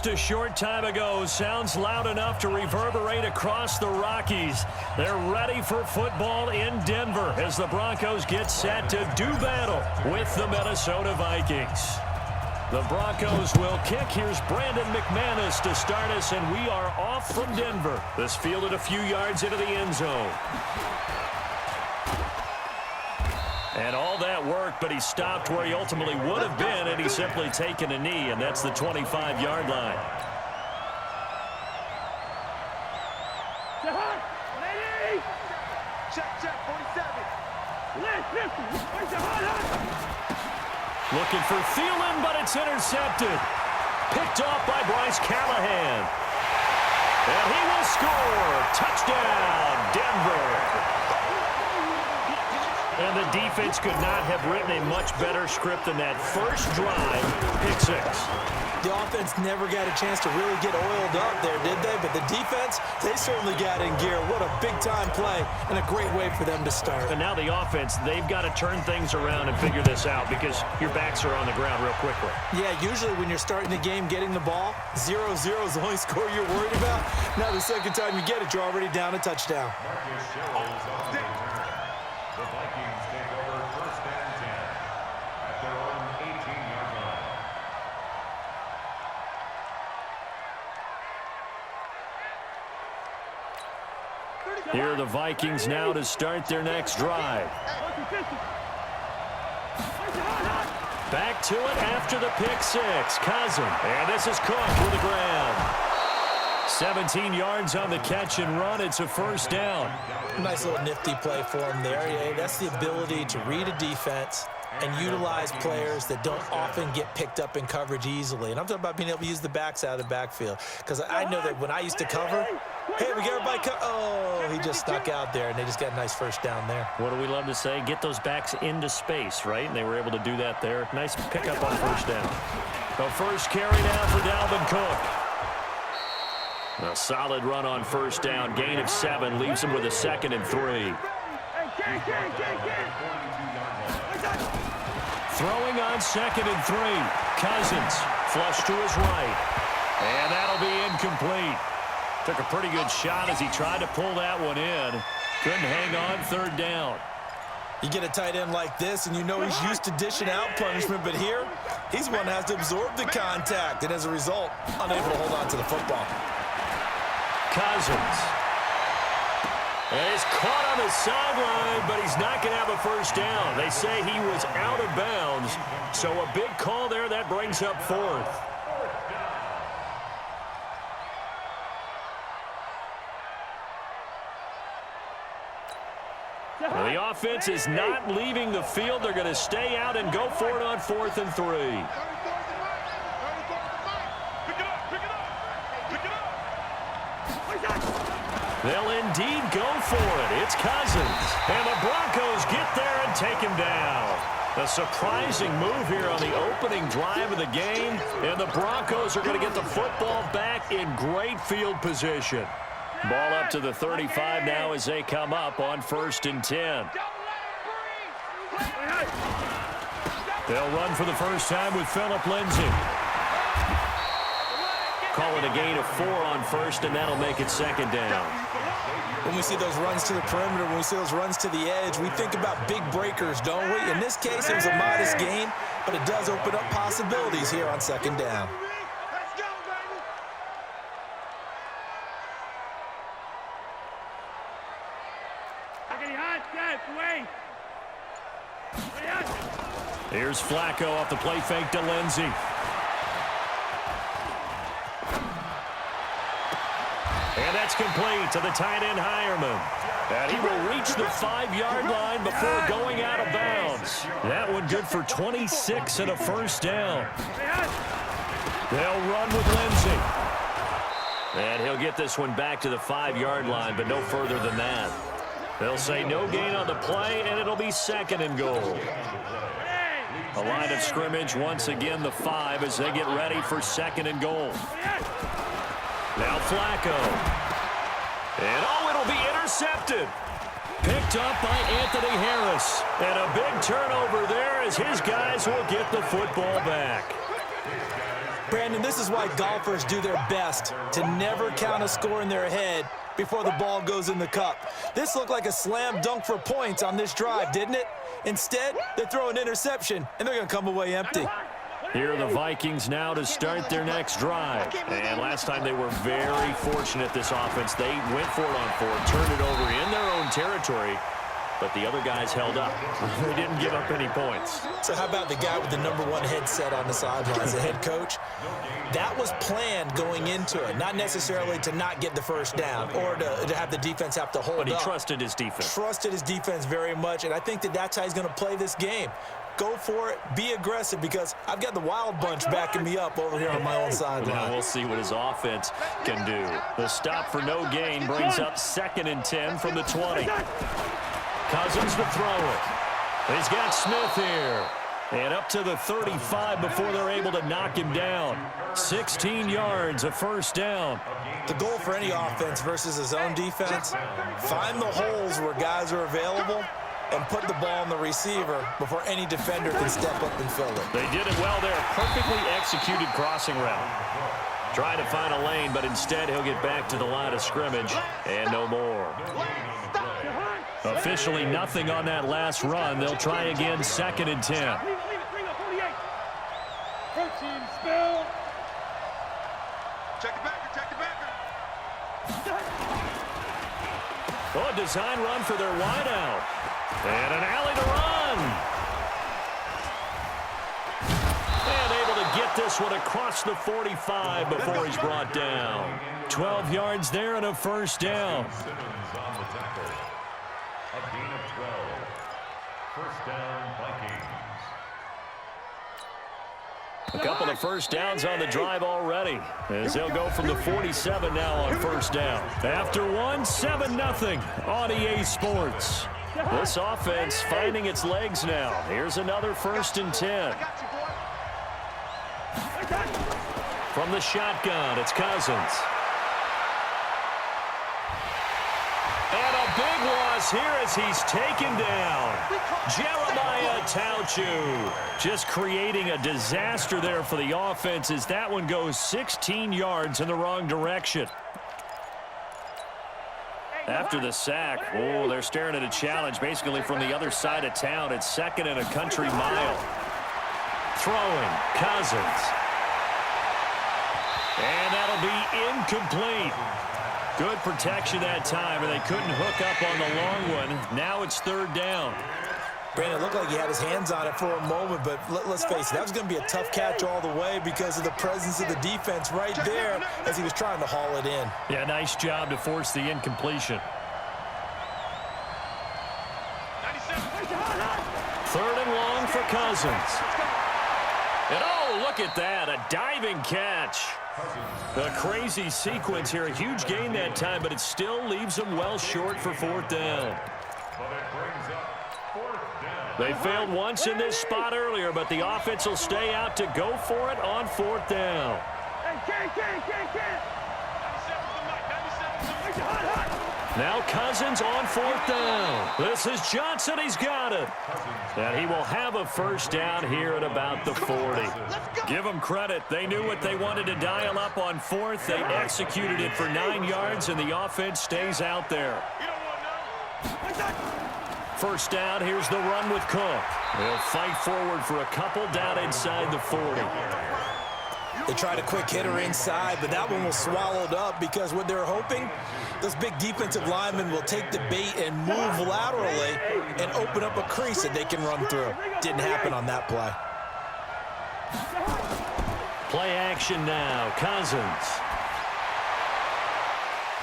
just a short time ago sounds loud enough to reverberate across the Rockies. They're ready for football in Denver as the Broncos get set to do battle with the Minnesota Vikings. The Broncos will kick. Here's Brandon McManus to start us, and we are off from Denver. This fielded a few yards into the end zone. And all that work, but he stopped where he ultimately would have been, and he's simply taken a knee, and that's the 25-yard line. Check, 47. Looking for Thielen, but it's intercepted. Picked off by Bryce Callahan. And he will score. Touchdown, Denver. And the defense could not have written a much better script than that first drive, pick six. The offense never got a chance to really get oiled up there, did they? But the defense, they certainly got in gear. What a big-time play and a great way for them to start. And now the offense, they've got to turn things around and figure this out because your backs are on the ground real quickly. Yeah, usually when you're starting the game getting the ball, 0-0 is the only score you're worried about. Now the second time you get it, you're already down a touchdown. The Vikings take over first and 10 at their own 18-yard line. Here are the Vikings now to start their next drive. Back to it after the pick six. Cousin. And this is Cook with the grab. 17 yards on the catch and run. It's a first down. Nice little nifty play for him there. Yeah, that's the ability to read a defense and utilize players that don't often get picked up in coverage easily. And I'm talking about being able to use the backs out of the backfield. Because I know that when I used to cover, hey, we got everybody oh, he just snuck out there, and they just got a nice first down there. What do we love to say? Get those backs into space, right? And they were able to do that there. Nice pickup on first down. The first carry down for Dalvin Cook. A solid run on first down. Gain of 7 leaves him with a 2nd and 3. Throwing on 2nd and 3. Cousins flush to his right. And that'll be incomplete. Took a pretty good shot as he tried to pull that one in. Couldn't hang on third down. You get a tight end like this, and you know he's used to dishing out punishment, but here, he's one that has to absorb the contact, and as a result, unable to hold on to the football. Cousins. And he's caught on the sideline, but he's not going to have a first down. They say he was out of bounds, so a big call there. That brings up 4th. Well, the offense is not leaving the field. They're going to stay out and go for it on 4th and 3. They'll indeed go for it. It's Cousins. And the Broncos get there and take him down. A surprising move here on the opening drive of the game. And the Broncos are going to get the football back in great field position. Ball up to the 35 now as they come up on 1st and 10. They'll run for the first time with Phillip Lindsay. Call it a gain of 4 on 1st, and that'll make it 2nd down. When we see those runs to the perimeter, when we see those runs to the edge, we think about big breakers, don't we? In this case, it was a modest gain, but it does open up possibilities here on 2nd down. Here's Flacco off the play fake to Lindsay. And that's complete to the tight end Hireman. And he will reach the 5-yard line before going out of bounds. That one good for 26 and a first down. They'll run with Lindsay. And he'll get this one back to the 5-yard line, but no further than that. They'll say no gain on the play, and it'll be 2nd and goal. A line of scrimmage, once again the 5 as they get ready for 2nd and goal. Now Flacco. And it'll be intercepted. Picked up by Anthony Harris. And a big turnover there as his guys will get the football back. Brandon, this is why golfers do their best to never count a score in their head before the ball goes in the cup. This looked like a slam dunk for points on this drive, didn't it? Instead, they throw an interception, and they're going to come away empty. Here are the Vikings now to start their next drive. And last time they were very fortunate, this offense. They went for it on fourth, turned it over in their own territory, but the other guys held up. They didn't give up any points. So how about the guy with the #1 headset on the sidelines, the head coach? That was planned going into it, not necessarily to not get the first down or to have the defense have to hold up. But he trusted his defense. Trusted his defense very much, and I think that's how he's going to play this game. Go for it, be aggressive, because I've got the wild bunch backing me up over here on my own sideline. Well, we'll see what his offense can do. The stop for no gain brings up 2nd and 10 from the 20. Cousins to throw it. He's got Smith here. And up to the 35 before they're able to knock him down. 16 yards, a first down. The goal for any offense versus his own defense, find the holes where guys are available and put the ball on the receiver before any defender can step up and fill it. They did it well there. Perfectly executed crossing route. Trying to find a lane, but instead he'll get back to the line of scrimmage and no more. Officially nothing on that last run. They'll try again, 2nd and 10. Oh, a design run for their wideout. And an alley to run. And able to get this one across the 45 before he's brought down. 12 yards there and a first down. A gain of 12. First down, Vikings. A couple of first downs on the drive already, as they'll go from the 47 now on first down. After one, 7-0 on EA Sports. This offense finding its legs now. Here's another 1st and 10. From the shotgun, it's Cousins. And a big loss here as he's taken down. Jeremiah Tauchu just creating a disaster there for the offense as that one goes 16 yards in the wrong direction. After the sack, oh, they're staring at a challenge basically from the other side of town. It's 2nd and a country mile. Throwing, Cousins. And that'll be incomplete. Good protection that time, and they couldn't hook up on the long one. Now it's 3rd down. Brandon, it looked like he had his hands on it for a moment, but let's face it, that was going to be a tough catch all the way because of the presence of the defense right there as he was trying to haul it in. Yeah, nice job to force the incompletion. 3rd and long for Cousins. And oh, look at that, a diving catch. A crazy sequence here, a huge gain that time, but it still leaves them well short for 4th down. They failed once in this spot earlier, but the offense will stay out to go for it on 4th down. Now Cousins on 4th down. This is Johnson. He's got it. And he will have a first down here at about the 40. Give them credit. They knew what they wanted to dial up on 4th. They executed it for 9 yards, and the offense stays out there. First down, here's the run with Cook. They'll fight forward for a couple down inside the 40. They tried a quick hitter inside, but that one was swallowed up because what they're hoping, those big defensive linemen will take the bait and move laterally and open up a crease that they can run through. Didn't happen on that play. Play action now, Cousins.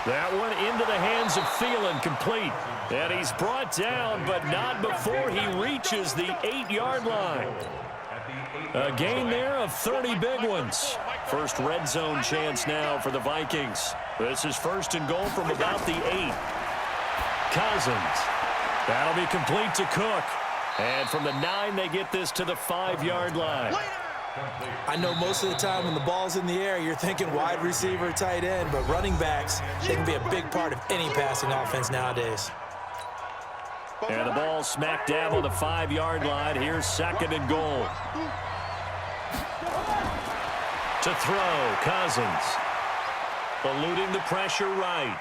That one into the hands of Thielen, complete. And he's brought down, but not before he reaches the 8-yard line. A gain there of 30 big ones. First red zone chance now for the Vikings. This is 1st and goal from about the 8. Cousins. That'll be complete to Cook. And from the 9, they get this to the 5-yard line. I know most of the time when the ball's in the air, you're thinking wide receiver, tight end, but running backs, they can be a big part of any passing offense nowadays. And the ball smack dab on the 5-yard line. Here's 2nd and goal. To throw, Cousins. Eluding the pressure right.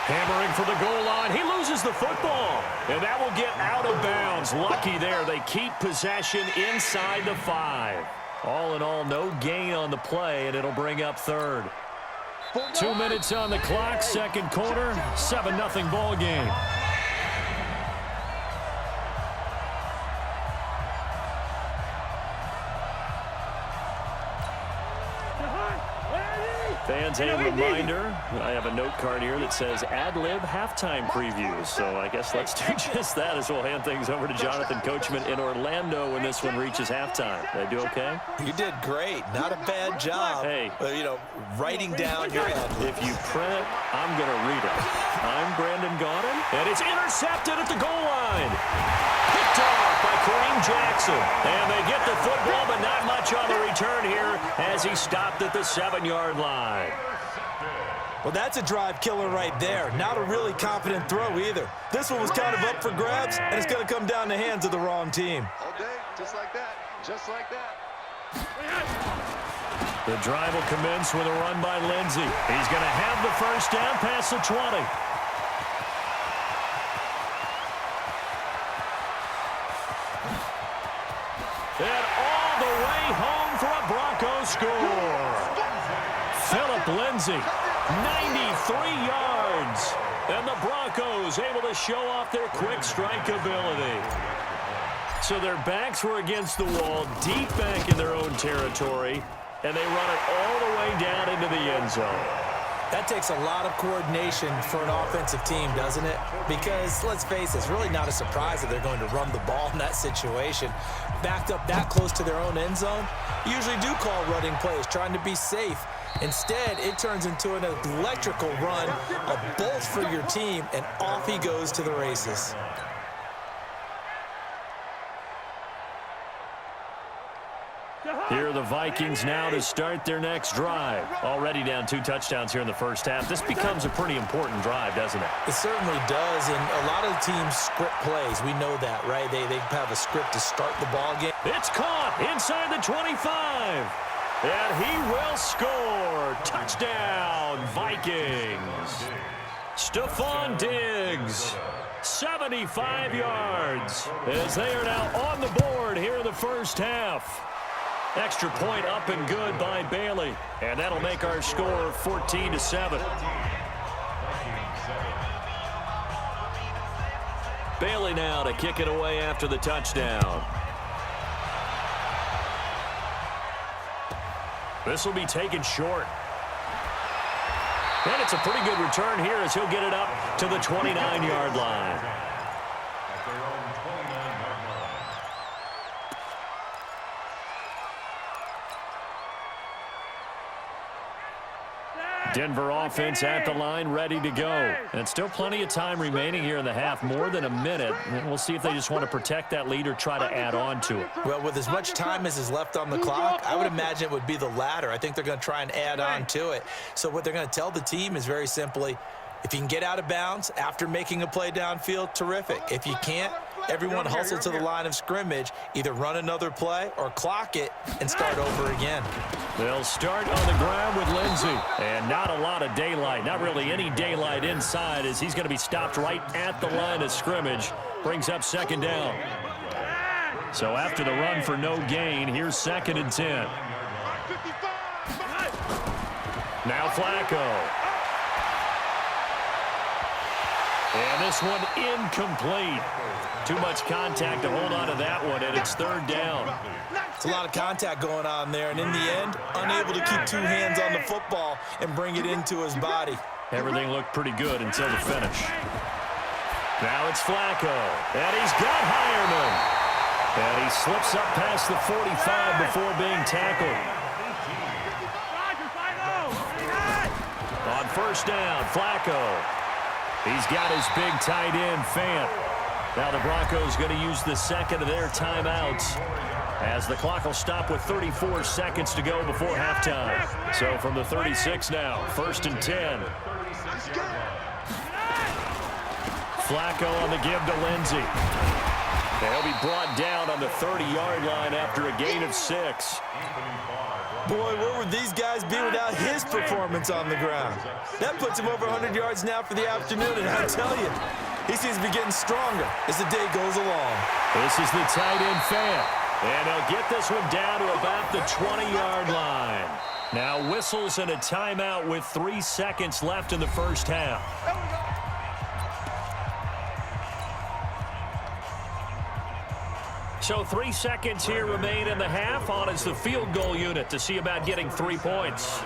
Hammering for the goal line. He loses the football. And that will get out of bounds. Lucky there. They keep possession inside the 5. All in all, no gain on the play, and it'll bring up third. 2 minutes on the clock, second quarter, 7-0 ball game. Fans, a reminder, I have a note card here that says ad-lib halftime previews. So I guess let's do just that as we'll hand things over to Jonathan Coachman in Orlando when this one reaches halftime. Did I do okay? You did great. Not a bad job. Hey. Writing down your ad-lib. If you print it, I'm going to read it. I'm Brandon Gaudin, and it's intercepted at the goal line. Picked off by Kareem Jackson. And they get the football, but not much on the return here as he stopped at the 7-yard line. Well, that's a drive killer right there. Not a really confident throw either. This one was kind of up for grabs, and it's going to come down the hands of the wrong team. All day, just like that. Just like that. The drive will commence with a run by Lindsey. He's going to have the first down past the 20. And all the way home for a Broncos score. Philip Lindsey, 93 yards. And the Broncos able to show off their quick strike ability. So their backs were against the wall, deep back in their own territory, and they run it all the way down into the end zone. That takes a lot of coordination for an offensive team, doesn't it? Because, let's face it, it's really not a surprise that they're going to run the ball in that situation. Backed up that close to their own end zone, usually do call running plays, trying to be safe. Instead, it turns into an electrical run, a bolt for your team, and off he goes to the races. Here are the Vikings now to start their next drive. Already down 2 touchdowns here in the first half. This becomes a pretty important drive, doesn't it? It certainly does, and a lot of teams script plays. We know that, right? They have a script to start the ball game. It's caught inside the 25. And he will score. Touchdown, Vikings. Stephon Diggs, 75 yards, as they are now on the board here in the first half. Extra point up and good by Bailey. And that'll make our score 14-7. Bailey now to kick it away after the touchdown. This will be taken short. And it's a pretty good return here as he'll get it up to the 29-yard line. At their own 29-yard line. Denver offense at the line, ready to go. And still plenty of time remaining here in the half, more than a minute. And we'll see if they just want to protect that lead or try to add on to it. Well, with as much time as is left on the clock, I would imagine it would be the latter. I think they're going to try and add on to it. So what they're going to tell the team is very simply, if you can get out of bounds after making a play downfield, terrific. If you can't, everyone hustle to the line of scrimmage, either run another play or clock it and start over again. They'll start on the ground with Lindsey. And not a lot of daylight, not really any daylight inside, as he's going to be stopped right at the line of scrimmage. Brings up second down. So after the run for no gain, here's 2nd and 10. Now Flacco. And this one incomplete. Too much contact to hold on to that one, and it's 3rd down. It's a lot of contact going on there, and in the end, unable to keep 2 hands on the football and bring it into his body. Everything looked pretty good until the finish. Now it's Flacco, and he's got Hireman. And he slips up past the 45 before being tackled. On 1st down, Flacco. He's got his big tight end, Fant. Now the Broncos going to use the 2nd of their timeouts as the clock will stop with 34 seconds to go before halftime. So from the 36 now, 1st and 10. Flacco on the give to Lindsey. He'll be brought down on the 30-yard line after a gain of 6. Boy, where would these guys be without his performance on the ground? That puts him over 100 yards now for the afternoon, and I tell you, he seems to be getting stronger as the day goes along. This is the tight end fan, and he'll get this one down to about the 20-yard line. Now whistles and a timeout with 3 seconds left in the first half. So 3 seconds here remain in the half. On is the field goal unit to see about getting 3 points.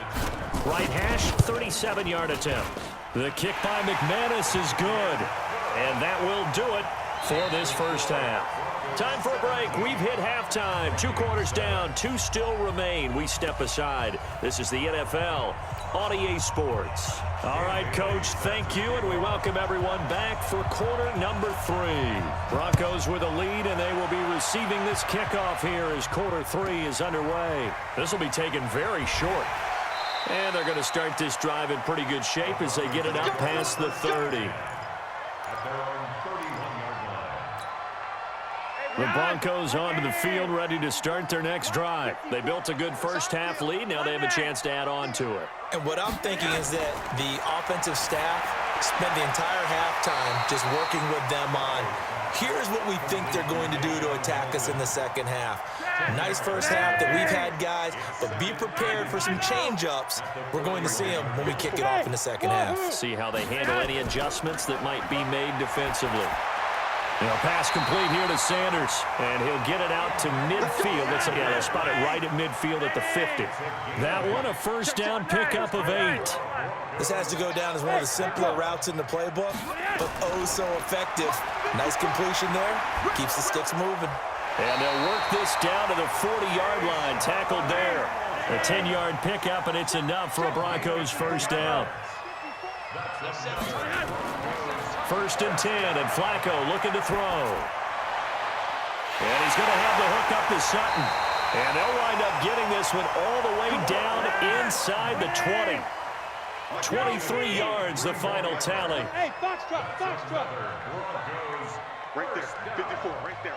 Right hash, 37-yard attempt. The kick by McManus is good. And that will do it for this first half. Time for a break. We've hit halftime. 2 quarters down. 2 still remain. We step aside. This is the NFL on EA Sports. All right, Coach, thank you, and we welcome everyone back for quarter number 3. Broncos with a lead, and they will be receiving this kickoff here as quarter 3 is underway. This will be taken very short. And they're going to start this drive in pretty good shape as they get it up past the 30. The Broncos onto the field, ready to start their next drive. They built a good first-half lead. Now they have a chance to add on to it. And what I'm thinking is that the offensive staff spent the entire halftime just working with them on, here's what we think they're going to do to attack us in the second half. Nice first half that we've had, guys, but be prepared for some change-ups. We're going to see them when we kick it off in the second half. See how they handle any adjustments that might be made defensively. Pass complete here to Sanders, and he'll get it out to midfield. They'll spot it right at midfield at the 50. That one, a first down pickup of 8. This has to go down as one of the simpler routes in the playbook, but oh so effective. Nice completion there. Keeps the sticks moving. And they'll work this down to the 40-yard line, tackled there. A 10-yard pickup, and it's enough for a Broncos first down. First and 10, and Flacco looking to throw. And he's going to have the hook up to Sutton. And they'll wind up getting this one all the way down inside the 20. 23 yards, the final tally. Hey, box truck. Right there, 54, right there,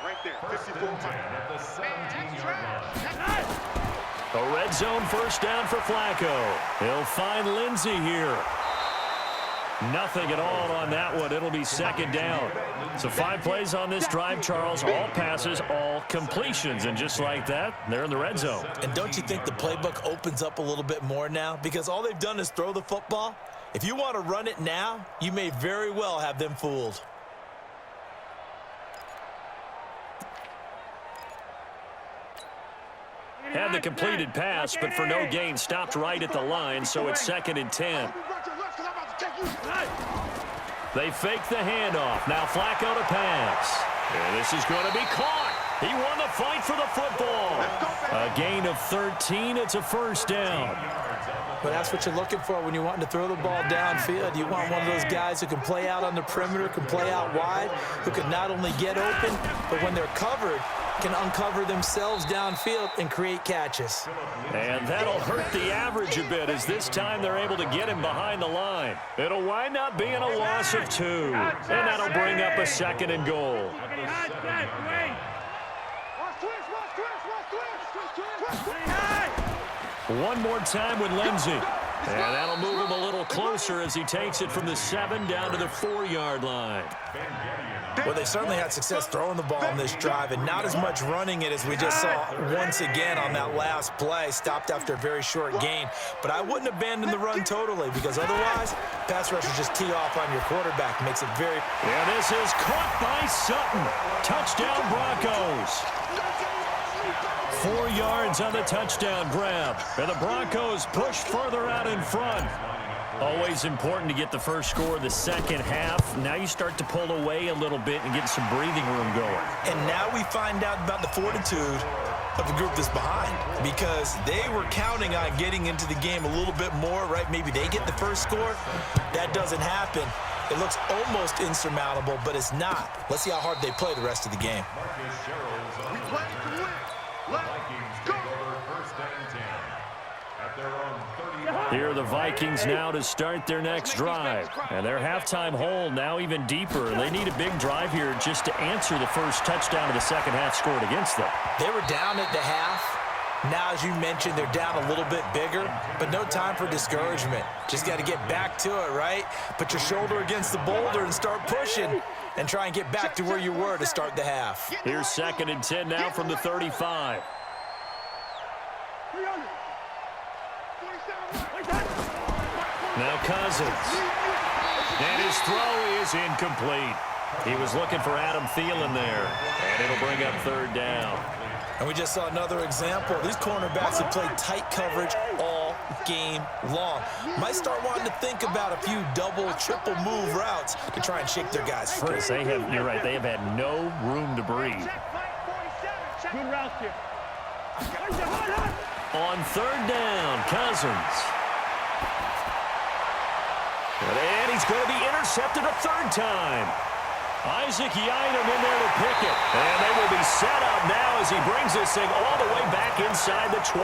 54. At the 17-yard line. A red zone first down for Flacco. He'll find Lindsey here. Nothing at all on that one. It'll be second down. So 5 plays on this drive, Charles. All passes, all completions. And just like that, they're in the red zone. And don't you think the playbook opens up a little bit more now? Because all they've done is throw the football. If you want to run it now, you may very well have them fooled. Had the completed pass, but for no gain, stopped right at the line, so it's second and 10. They fake the handoff. Now Flacco to pass. And this is going to be caught. He won the fight for the football. A gain of 13. It's a first down. But that's what you're looking for when you're wanting to throw the ball downfield. You want one of those guys who can play out on the perimeter, can play out wide, who can not only get open, but when they're covered, can uncover themselves downfield and create catches. And that'll hurt the average a bit as this time they're able to get him behind the line. It'll wind up being a loss of 2. And that'll bring up a second and goal. One more time with Lindsey. And that'll move him a little closer as he takes it from the 7 down to the 4-yard line. Well, they certainly had success throwing the ball in this drive and not as much running it as we just saw once again on that last play. Stopped after a very short gain. But I wouldn't abandon the run totally because otherwise, pass rushers just tee off on your quarterback. Makes it very... And this is caught by Sutton. Touchdown Broncos. 4 yards on the touchdown grab. And the Broncos push further out in front. Always important to get the first score of the second half. Now you start to pull away a little bit and get some breathing room going. And now we find out about the fortitude of the group that's behind because they were counting on getting into the game a little bit more, right? Maybe they get the first score. That doesn't happen. It looks almost insurmountable, but it's not. Let's see how hard they play the rest of the game. We play to win. Let's go. First and 10 at their own 30. Here are the Vikings now to start their next drive. And their halftime hole now even deeper. They need a big drive here just to answer the first touchdown of the second half scored against them. They were down at the half, Now, as you mentioned, they're down a little bit bigger, but no time for discouragement. Just got to get back to it, right? Put your shoulder against the boulder and start pushing and try and get back to where you were to start the half. Here's 2nd and 10 now from the 35. Now Cousins. And his throw is incomplete. He was looking for Adam Thielen there, and it'll bring up 3rd down. And we just saw another example. These cornerbacks have played tight coverage all game long. Might start wanting to think about a few double, triple move routes to try and shake their guys free. You're right, they have had no room to breathe. Good route here. On 3rd down, Cousins. And he's going to be intercepted a 3rd time. Isaac Yiadom in there to pick it. And they will be set up now as he brings this thing all the way back inside the 20.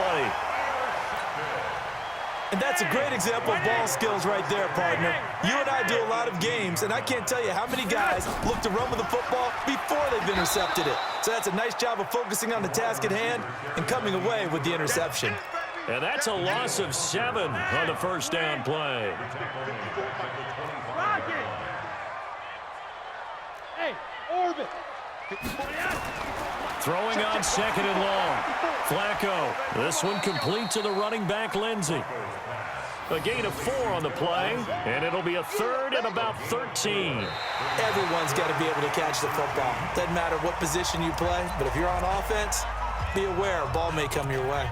And that's a great example of ball skills right there, partner. You and I do a lot of games, and I can't tell you how many guys look to run with the football before they've intercepted it. So that's a nice job of focusing on the task at hand and coming away with the interception. And that's a loss of 7 on the 1st down play. Hey, Orbit. Throwing on 2nd and long. Flacco. This one complete to the running back, Lindsey. A gain of 4 on the play, and it'll be a 3rd and about 13. Everyone's got to be able to catch the football. Doesn't matter what position you play, but if you're on offense, be aware a ball may come your way.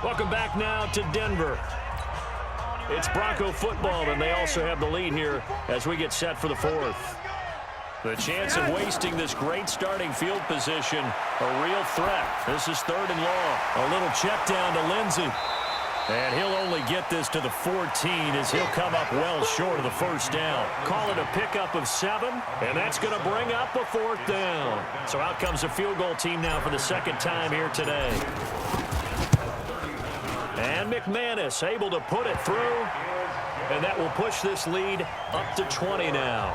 Welcome back now to Denver. It's Bronco football, and they also have the lead here as we get set for the 4th. The chance of wasting this great starting field position, a real threat. This is 3rd and long. A little check down to Lindsey. And he'll only get this to the 14 as he'll come up well short of the 1st down. Call it a pickup of 7, and that's going to bring up a 4th down. So out comes the field goal team now for the 2nd time here today. And McManus able to put it through, and that will push this lead up to 20 now.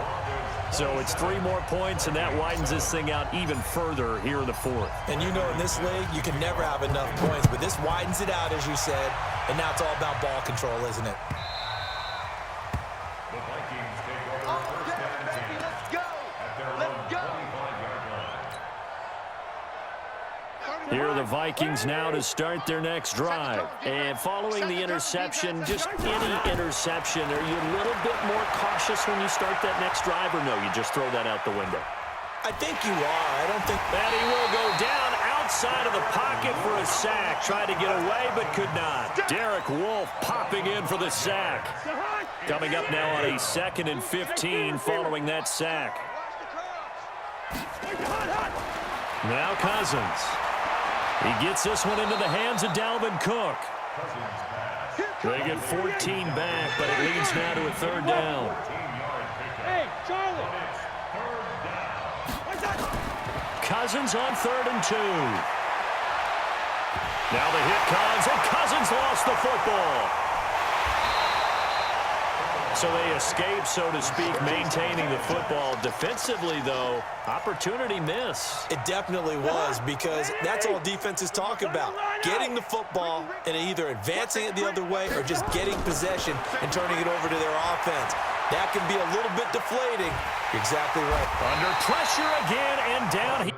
So it's 3 more points, and that widens this thing out even further here in the 4th. And you know in this league, you can never have enough points, but this widens it out, as you said, and now it's all about ball control, isn't it? The Vikings take over 1st and 10 Let's go. at their own 25-yard line. Here are the Vikings now to start their next drive. And following the interception, just any interception, are you a little bit more cautious when you start that next drive, or no, you just throw that out the window? I think you are. I don't think... And he will go down outside of the pocket for a sack. Tried to get away, but could not. Derek Wolfe popping in for the sack. Coming up now on a 2nd and 15 following that sack. Now Cousins. He gets this one into the hands of Dalvin Cook. They get 14 back, but it leads now to a 3rd down. Hey, Charlie. Cousins on 3rd and 2. Now the hit comes, and Cousins lost the football. So they escape, so to speak, maintaining the football. Defensively, though, opportunity miss. It definitely was, because that's all defenses talk about. Getting the football and either advancing it the other way or just getting possession and turning it over to their offense. That can be a little bit deflating. You're exactly right. Under pressure again, and down he